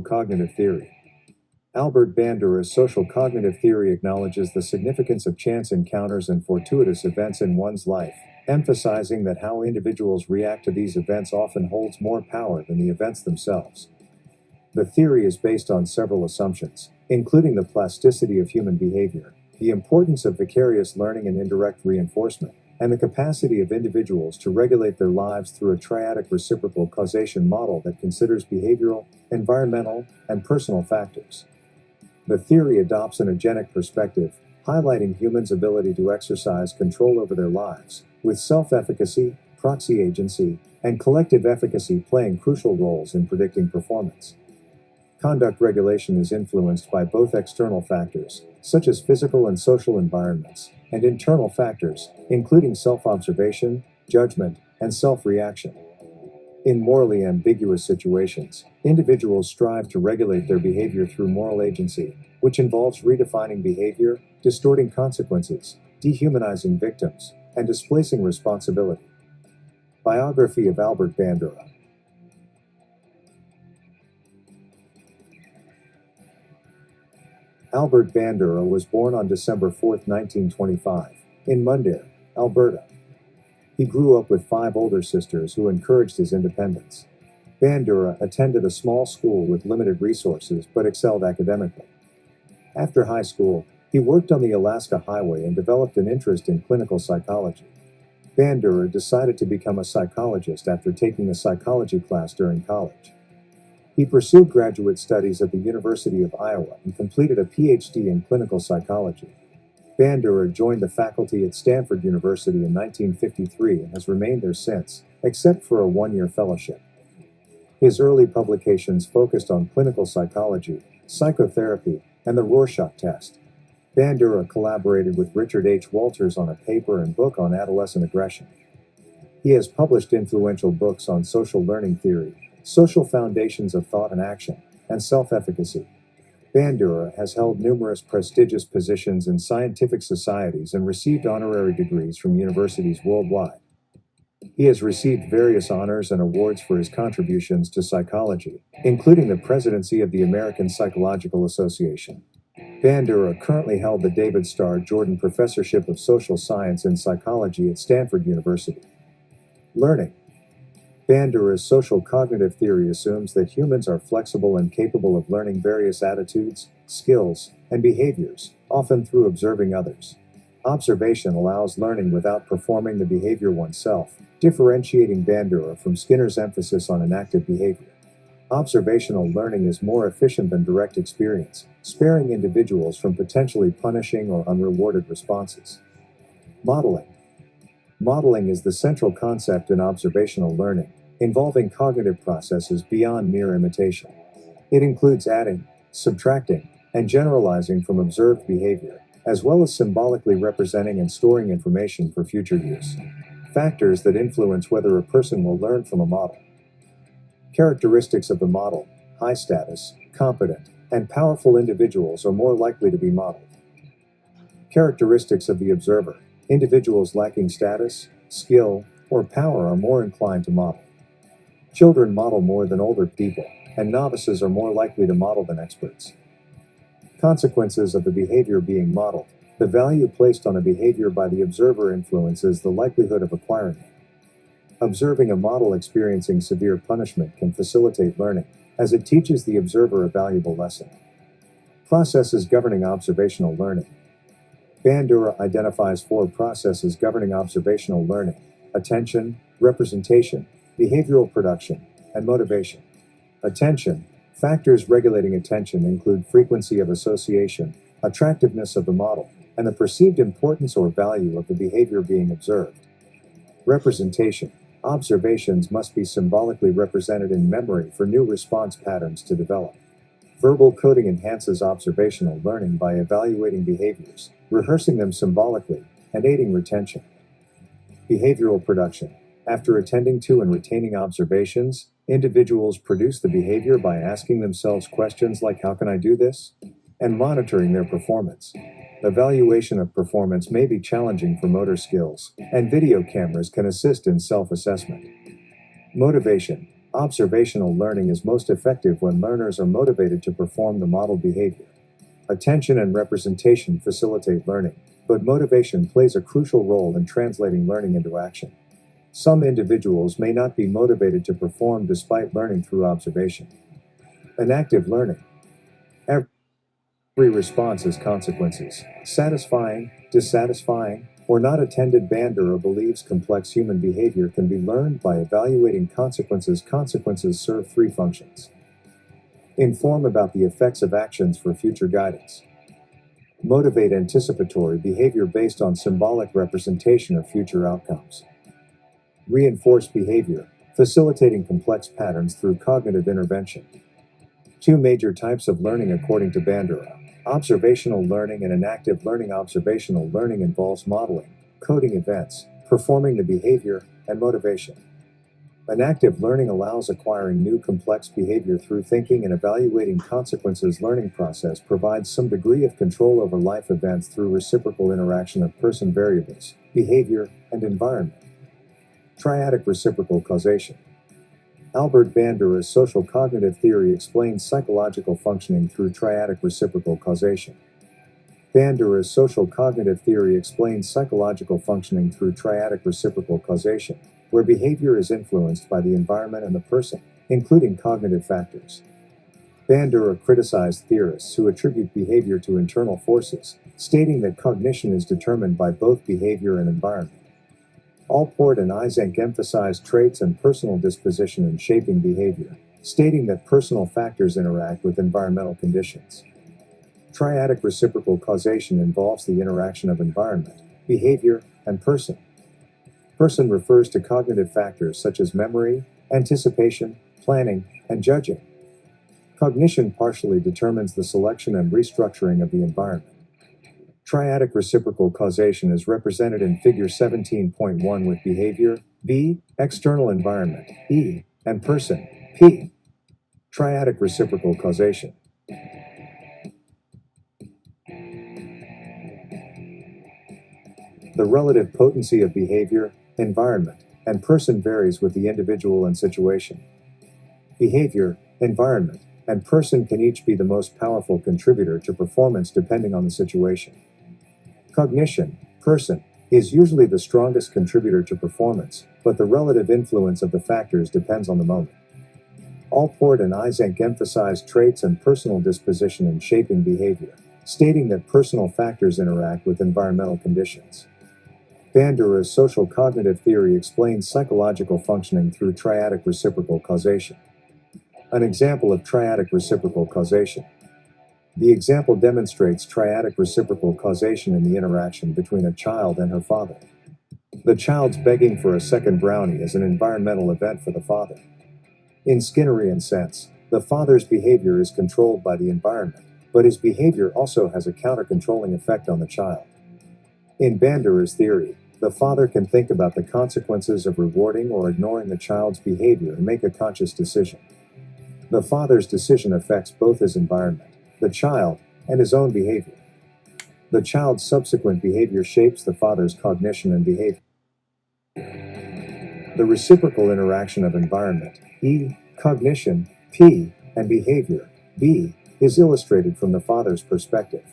Cognitive theory. Albert Bandura's social cognitive theory acknowledges the significance of chance encounters and fortuitous events in one's life, emphasizing that how individuals react to these events often holds more power than the events themselves. The theory is based on several assumptions, including the plasticity of human behavior, the importance of vicarious learning and indirect reinforcement, and the capacity of individuals to regulate their lives through a triadic reciprocal causation model that considers behavioral, environmental, and personal factors. The theory adopts an agenic perspective, highlighting humans' ability to exercise control over their lives, with self-efficacy, proxy agency, and collective efficacy playing crucial roles in predicting performance. Conduct regulation is influenced by both external factors, such as physical and social environments, and internal factors, including self-observation, judgment, and self-reaction. In morally ambiguous situations, individuals strive to regulate their behavior through moral agency, which involves redefining behavior, distorting consequences, dehumanizing victims, and displacing responsibility. Biography of Albert Bandura. Albert Bandura was born on December 4, 1925, in Mundare, Alberta. He grew up with 5 older sisters who encouraged his independence. Bandura attended a small school with limited resources but excelled academically. After high school, he worked on the Alaska Highway and developed an interest in clinical psychology. Bandura decided to become a psychologist after taking a psychology class during college. He pursued graduate studies at the University of Iowa and completed a PhD in clinical psychology. Bandura joined the faculty at Stanford University in 1953 and has remained there since, except for a 1-year fellowship. His early publications focused on clinical psychology, psychotherapy, and the Rorschach test. Bandura collaborated with Richard H. Walters on a paper and book on adolescent aggression. He has published influential books on social learning theory, social foundations of thought and action, and self-efficacy. Bandura has held numerous prestigious positions in scientific societies and received honorary degrees from universities worldwide. He has received various honors and awards for his contributions to psychology, including the presidency of the American Psychological Association. Bandura currently held the David Starr Jordan Professorship of Social Science and Psychology at Stanford University. Learning. Bandura's social cognitive theory assumes that humans are flexible and capable of learning various attitudes, skills, and behaviors, often through observing others. Observation allows learning without performing the behavior oneself, differentiating Bandura from Skinner's emphasis on enactive behavior. Observational learning is more efficient than direct experience, sparing individuals from potentially punishing or unrewarded responses. Modeling. Modeling is the central concept in observational learning, involving cognitive processes beyond mere imitation. It includes adding, subtracting, and generalizing from observed behavior, as well as symbolically representing and storing information for future use. Factors that influence whether a person will learn from a model. Characteristics of the model: high status, competent, and powerful individuals are more likely to be modeled. Characteristics of the observer: individuals lacking status, skill, or power are more inclined to model. Children model more than older people, and novices are more likely to model than experts. Consequences of the behavior being modeled: the value placed on a behavior by the observer influences the likelihood of acquiring it. Observing a model experiencing severe punishment can facilitate learning, as it teaches the observer a valuable lesson. Processes governing observational learning. Bandura identifies 4 processes governing observational learning: attention, representation, behavioral production, and motivation. Attention. Factors regulating attention include frequency of association, attractiveness of the model, and the perceived importance or value of the behavior being observed. Representation. Observations must be symbolically represented in memory for new response patterns to develop. Verbal coding enhances observational learning by evaluating behaviors, rehearsing them symbolically, and aiding retention. Behavioral production. After attending to and retaining observations, individuals produce the behavior by asking themselves questions like "How can I do this?" and monitoring their performance. Evaluation of performance may be challenging for motor skills, and video cameras can assist in self-assessment. Motivation. Observational learning is most effective when learners are motivated to perform the modeled behavior. Attention and representation facilitate learning, but motivation plays a crucial role in translating learning into action. Some individuals may not be motivated to perform despite learning through observation. Enactive learning. Every response has consequences. Satisfying, dissatisfying, or not attended. Bandura believes complex human behavior can be learned by evaluating consequences. Consequences serve three functions. Inform about the effects of actions for future guidance. Motivate anticipatory behavior based on symbolic representation of future outcomes. Reinforce behavior, facilitating complex patterns through cognitive intervention. Two major types of learning according to Bandura: observational learning and enactive learning. Observational learning involves modeling, coding events, performing the behavior, and motivation. Enactive learning allows acquiring new complex behavior through thinking and evaluating consequences. Learning process provides some degree of control over life events through reciprocal interaction of person, variables, behavior, and environment. Triadic reciprocal causation. Albert Bandura's social cognitive theory explains psychological functioning through triadic reciprocal causation. Bandura's social cognitive theory explains psychological functioning through triadic reciprocal causation, where behavior is influenced by the environment and the person, including cognitive factors. Bandura criticized theorists who attribute behavior to internal forces, stating that cognition is determined by both behavior and environment. Allport and Eysenck emphasized traits and personal disposition in shaping behavior, stating that personal factors interact with environmental conditions. Triadic reciprocal causation involves the interaction of environment, behavior, and person. Person refers to cognitive factors such as memory, anticipation, planning, and judging. Cognition partially determines the selection and restructuring of the environment. Triadic reciprocal causation is represented in Figure 17.1 with behavior, B, external environment, E, and person, P. Triadic reciprocal causation. The relative potency of behavior, environment, and person varies with the individual and situation. Behavior, environment, and person can each be the most powerful contributor to performance depending on the situation. Cognition, person, is usually the strongest contributor to performance, but the relative influence of the factors depends on the moment. Allport and Eysenck emphasized traits and personal disposition in shaping behavior, stating that personal factors interact with environmental conditions. Bandura's social cognitive theory explains psychological functioning through triadic reciprocal causation. An example of triadic reciprocal causation. The example demonstrates triadic reciprocal causation in the interaction between a child and her father. The child's begging for a second brownie is an environmental event for the father. In Skinnerian sense, the father's behavior is controlled by the environment, but his behavior also has a counter-controlling effect on the child. In Bandura's theory, the father can think about the consequences of rewarding or ignoring the child's behavior and make a conscious decision. The father's decision affects both his environment, the child, and his own behavior. The child's subsequent behavior shapes the father's cognition and behavior. The reciprocal interaction of environment, E, cognition, P, and behavior, B, is illustrated from the father's perspective.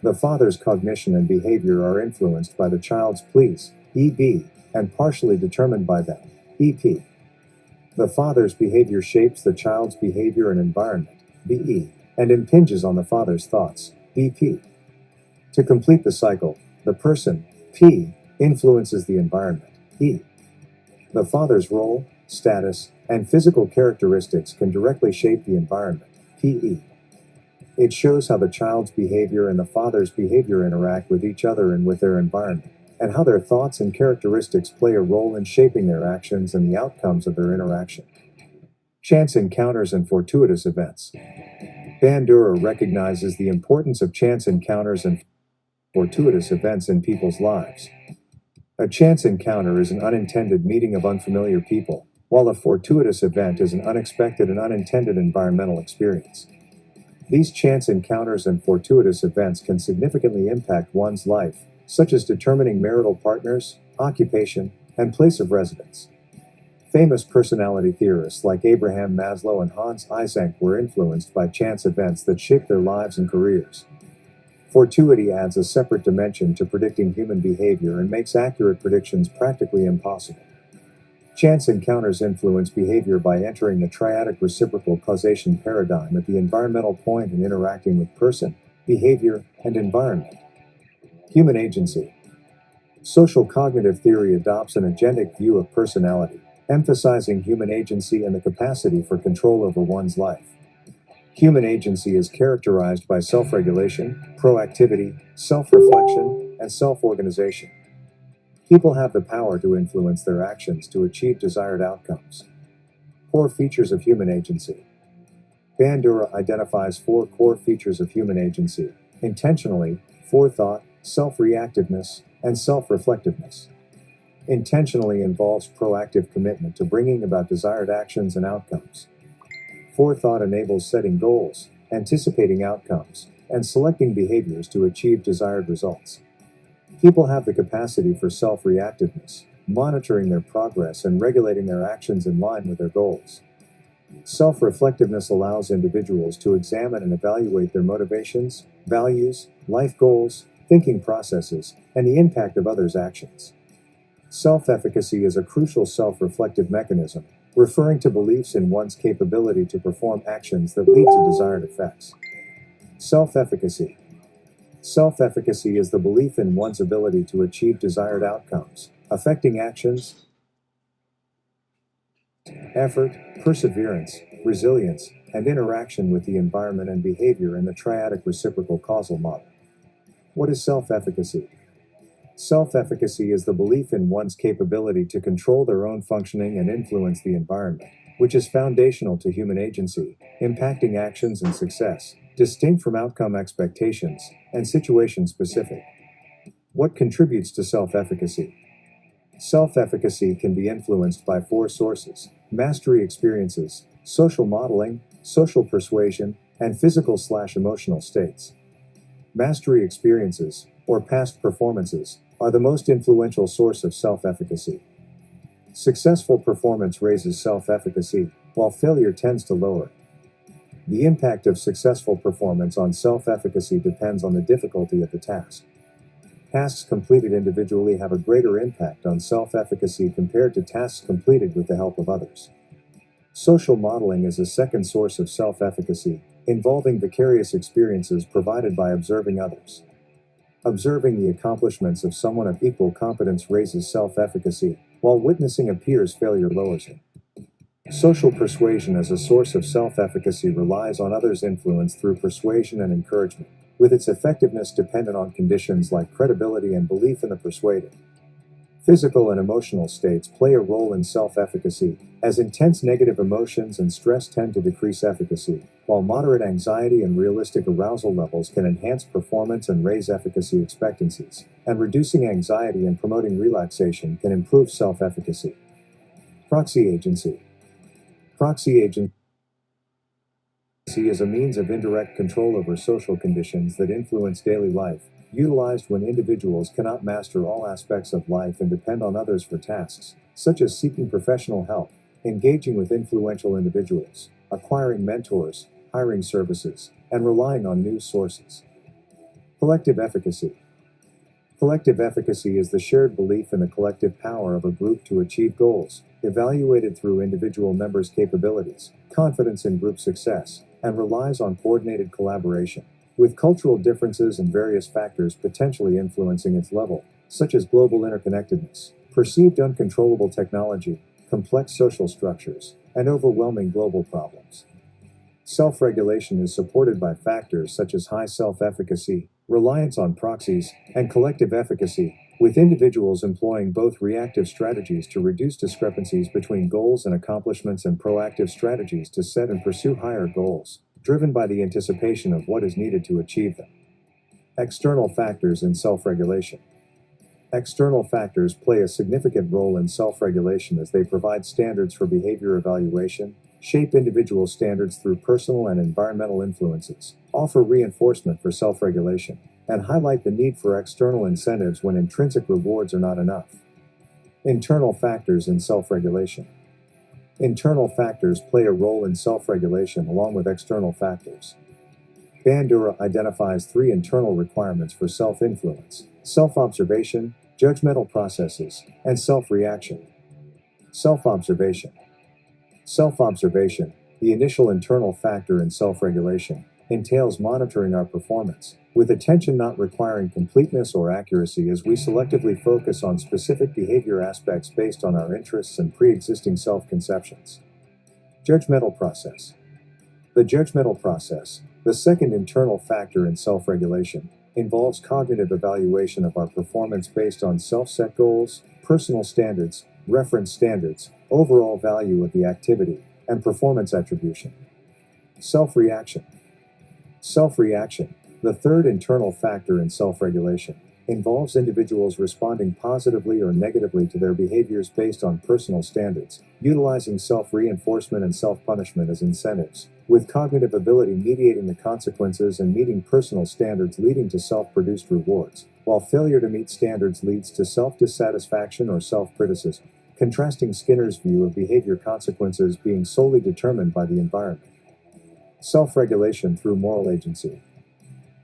The father's cognition and behavior are influenced by the child's pleas, EB, and partially determined by them, EP. The father's behavior shapes the child's behavior and environment, BE, and impinges on the father's thoughts, BP. To complete the cycle, the person, P, influences the environment, E. The father's role, status, and physical characteristics can directly shape the environment, PE. It shows how the child's behavior and the father's behavior interact with each other and with their environment, and how their thoughts and characteristics play a role in shaping their actions and the outcomes of their interaction. Chance encounters and fortuitous events. Bandura recognizes the importance of chance encounters and fortuitous events in people's lives. A chance encounter is an unintended meeting of unfamiliar people, while a fortuitous event is an unexpected and unintended environmental experience. These chance encounters and fortuitous events can significantly impact one's life, such as determining marital partners, occupation, and place of residence. Famous personality theorists like Abraham Maslow and Hans Eysenck were influenced by chance events that shaped their lives and careers. Fortuity adds a separate dimension to predicting human behavior and makes accurate predictions practically impossible. Chance encounters influence behavior by entering the triadic reciprocal causation paradigm at the environmental point and interacting with person, behavior, and environment. Human agency. Social cognitive theory adopts an agentic view of personality, emphasizing human agency and the capacity for control over one's life. Human agency is characterized by self-regulation, proactivity, self-reflection, and self-organization. People have the power to influence their actions to achieve desired outcomes. Core features of human agency. Bandura identifies 4 core features of human agency: intentionally, forethought, self-reactiveness, and self-reflectiveness. Intentionally involves proactive commitment to bringing about desired actions and outcomes. Forethought enables setting goals, anticipating outcomes, and selecting behaviors to achieve desired results. People have the capacity for self-reactiveness, monitoring their progress and regulating their actions in line with their goals. Self-reflectiveness allows individuals to examine and evaluate their motivations, values, life goals, thinking processes, and the impact of others' actions. Self-efficacy is a crucial self-reflective mechanism, referring to beliefs in one's capability to perform actions that lead to desired effects. Self-efficacy. Self-efficacy is the belief in one's ability to achieve desired outcomes, affecting actions, effort, perseverance, resilience, and interaction with the environment and behavior in the triadic reciprocal causal model. What is self-efficacy? Self-efficacy is the belief in one's capability to control their own functioning and influence the environment, which is foundational to human agency, impacting actions and success, distinct from outcome expectations, and situation-specific. What contributes to self-efficacy? Self-efficacy can be influenced by 4 sources: mastery experiences, social modeling, social persuasion, and physical/emotional states. Mastery experiences, or past performances, are the most influential source of self-efficacy. Successful performance raises self-efficacy, while failure tends to lower it. The impact of successful performance on self-efficacy depends on the difficulty of the task. Tasks completed individually have a greater impact on self-efficacy compared to tasks completed with the help of others. Social modeling is a second source of self-efficacy, involving vicarious experiences provided by observing others. Observing the accomplishments of someone of equal competence raises self-efficacy, while witnessing a peer's failure lowers it. Social persuasion as a source of self-efficacy relies on others' influence through persuasion and encouragement, with its effectiveness dependent on conditions like credibility and belief in the persuaded. Physical and emotional states play a role in self-efficacy, as intense negative emotions and stress tend to decrease efficacy, while moderate anxiety and realistic arousal levels can enhance performance and raise efficacy expectancies, and reducing anxiety and promoting relaxation can improve self-efficacy. Proxy agency. Proxy agency is a means of indirect control over social conditions that influence daily life, utilized when individuals cannot master all aspects of life and depend on others for tasks, such as seeking professional help, engaging with influential individuals, acquiring mentors, hiring services, and relying on news sources. Collective efficacy. Collective efficacy is the shared belief in the collective power of a group to achieve goals, evaluated through individual members' capabilities, confidence in group success, and relies on coordinated collaboration, with cultural differences and various factors potentially influencing its level, such as global interconnectedness, perceived uncontrollable technology, complex social structures, and overwhelming global problems. Self-regulation is supported by factors such as high self-efficacy, reliance on proxies, and collective efficacy, with individuals employing both reactive strategies to reduce discrepancies between goals and accomplishments and proactive strategies to set and pursue higher goals, driven by the anticipation of what is needed to achieve them. External factors in self-regulation. External factors play a significant role in self-regulation as they provide standards for behavior evaluation, shape individual standards through personal and environmental influences, offer reinforcement for self-regulation, and highlight the need for external incentives when intrinsic rewards are not enough. Internal factors in self-regulation. Internal factors play a role in self-regulation along with external factors. Bandura identifies three internal requirements for self-influence: self-observation, judgmental processes, and self-reaction. Self-observation. Self-observation, the initial internal factor in self-regulation, entails monitoring our performance, with attention not requiring completeness or accuracy as we selectively focus on specific behavior aspects based on our interests and pre-existing self-conceptions. Judgmental process. The judgmental process, the second internal factor in self-regulation, involves cognitive evaluation of our performance based on self-set goals, personal standards, reference standards, overall value of the activity, and performance attribution. Self-reaction. Self-reaction, the third internal factor in self-regulation, involves individuals responding positively or negatively to their behaviors based on personal standards, utilizing self-reinforcement and self-punishment as incentives, with cognitive ability mediating the consequences and meeting personal standards leading to self-produced rewards, while failure to meet standards leads to self-dissatisfaction or self-criticism, contrasting Skinner's view of behavior consequences being solely determined by the environment. Self-regulation through moral agency.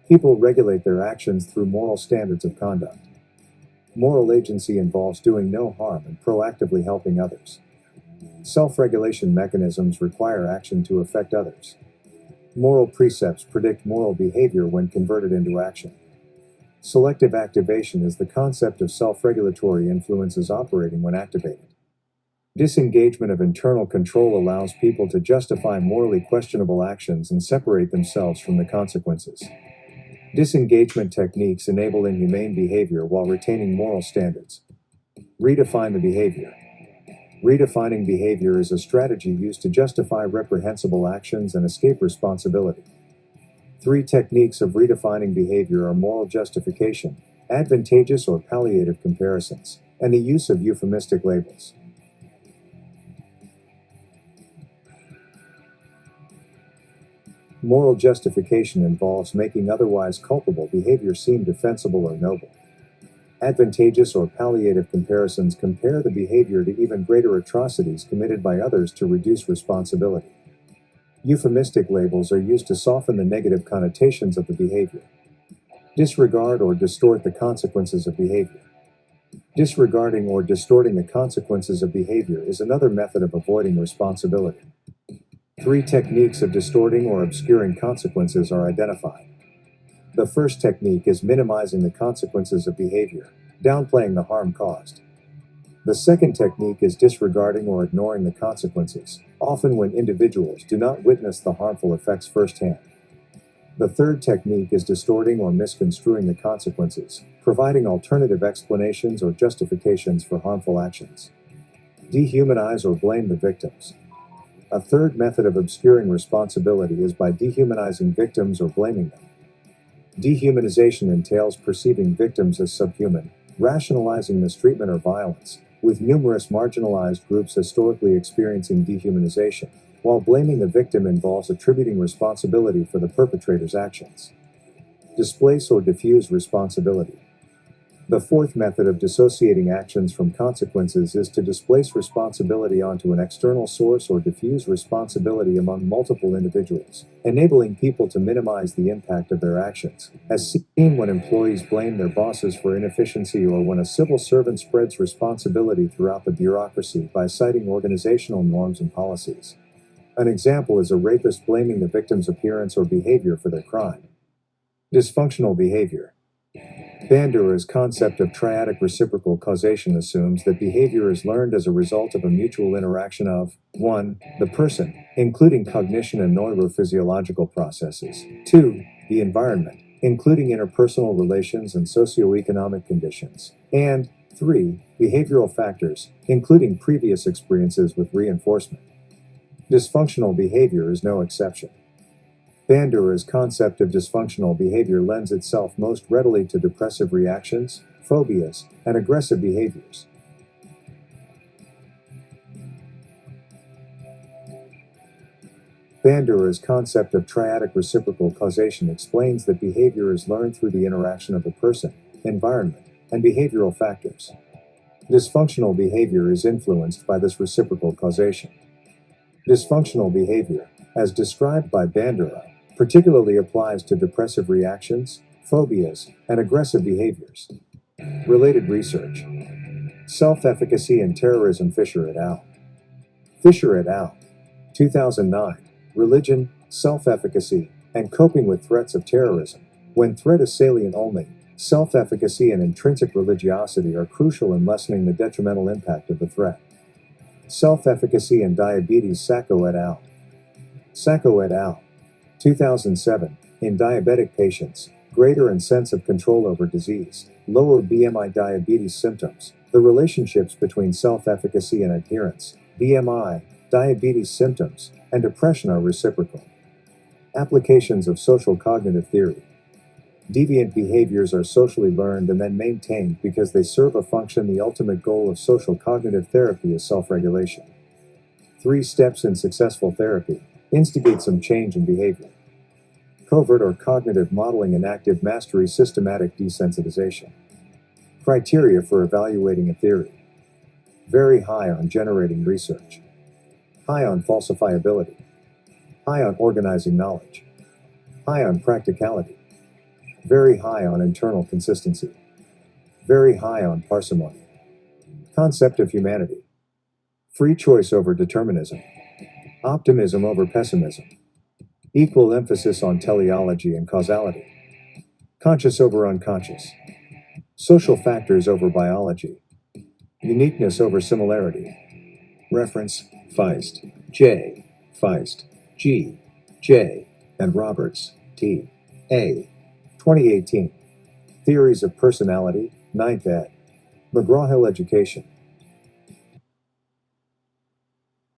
People regulate their actions through moral standards of conduct. Moral agency involves doing no harm and proactively helping others. Self-regulation mechanisms require action to affect others. Moral precepts predict moral behavior when converted into action. Selective activation is the concept of self-regulatory influences operating when activated. Disengagement of internal control allows people to justify morally questionable actions and separate themselves from the consequences. Disengagement techniques enable inhumane behavior while retaining moral standards. Redefine the behavior. Redefining behavior is a strategy used to justify reprehensible actions and escape responsibility. Three techniques of redefining behavior are moral justification, advantageous or palliative comparisons, and the use of euphemistic labels. Moral justification involves making otherwise culpable behavior seem defensible or noble. Advantageous or palliative comparisons compare the behavior to even greater atrocities committed by others to reduce responsibility. Euphemistic labels are used to soften the negative connotations of the behavior. Disregard or distort the consequences of behavior. Disregarding or distorting the consequences of behavior is another method of avoiding responsibility. Three techniques of distorting or obscuring consequences are identified. The first technique is minimizing the consequences of behavior, downplaying the harm caused. The second technique is disregarding or ignoring the consequences, often when individuals do not witness the harmful effects firsthand. The third technique is distorting or misconstruing the consequences, providing alternative explanations or justifications for harmful actions. Dehumanize or blame the victims. A third method of obscuring responsibility is by dehumanizing victims or blaming them. Dehumanization entails perceiving victims as subhuman, rationalizing mistreatment or violence, with numerous marginalized groups historically experiencing dehumanization, while blaming the victim involves attributing responsibility for the perpetrator's actions. Displace or diffuse responsibility. The fourth method of dissociating actions from consequences is to displace responsibility onto an external source or diffuse responsibility among multiple individuals, enabling people to minimize the impact of their actions, as seen when employees blame their bosses for inefficiency or when a civil servant spreads responsibility throughout the bureaucracy by citing organizational norms and policies. An example is a rapist blaming the victim's appearance or behavior for their crime. Dysfunctional behavior. Bandura's concept of triadic reciprocal causation assumes that behavior is learned as a result of a mutual interaction of 1. The person, including cognition and neurophysiological processes, 2. The environment, including interpersonal relations and socioeconomic conditions, and 3. Behavioral factors, including previous experiences with reinforcement. Dysfunctional behavior is no exception. Bandura's concept of dysfunctional behavior lends itself most readily to depressive reactions, phobias, and aggressive behaviors. Bandura's concept of triadic reciprocal causation explains that behavior is learned through the interaction of the person, environment, and behavioral factors. Dysfunctional behavior is influenced by this reciprocal causation. Dysfunctional behavior, as described by Bandura, particularly applies to depressive reactions, phobias, and aggressive behaviors. Related research. Self-efficacy and terrorism Fisher et al. Fisher et al. 2009. Religion, self-efficacy, and coping with threats of terrorism. When threat is salient only, self-efficacy and intrinsic religiosity are crucial in lessening the detrimental impact of the threat. Self-efficacy and diabetes Sacco et al. Sacco et al. 2007. In diabetic patients, greater and sense of control over disease, lower BMI diabetes symptoms. The relationships between self-efficacy and adherence, BMI, diabetes symptoms, and depression are reciprocal. Applications of social cognitive theory. Deviant behaviors are socially learned and then maintained because they serve a function. The ultimate goal of social cognitive therapy is self-regulation. 3 steps in successful therapy. Instigate some change in behavior. Covert or cognitive modeling and active mastery. Systematic desensitization. Criteria for evaluating a theory. Very high on generating research. High on falsifiability. High on organizing knowledge. High on practicality. Very high on internal consistency. Very high on parsimony. Concept of humanity. Free choice over determinism. Optimism over pessimism. Equal emphasis on teleology and causality. Conscious over unconscious. Social factors over biology. Uniqueness over similarity. Reference, Feist, J. Feist, G. J. and Roberts, T. A. 2018. Theories of Personality, 9th ed. McGraw-Hill Education.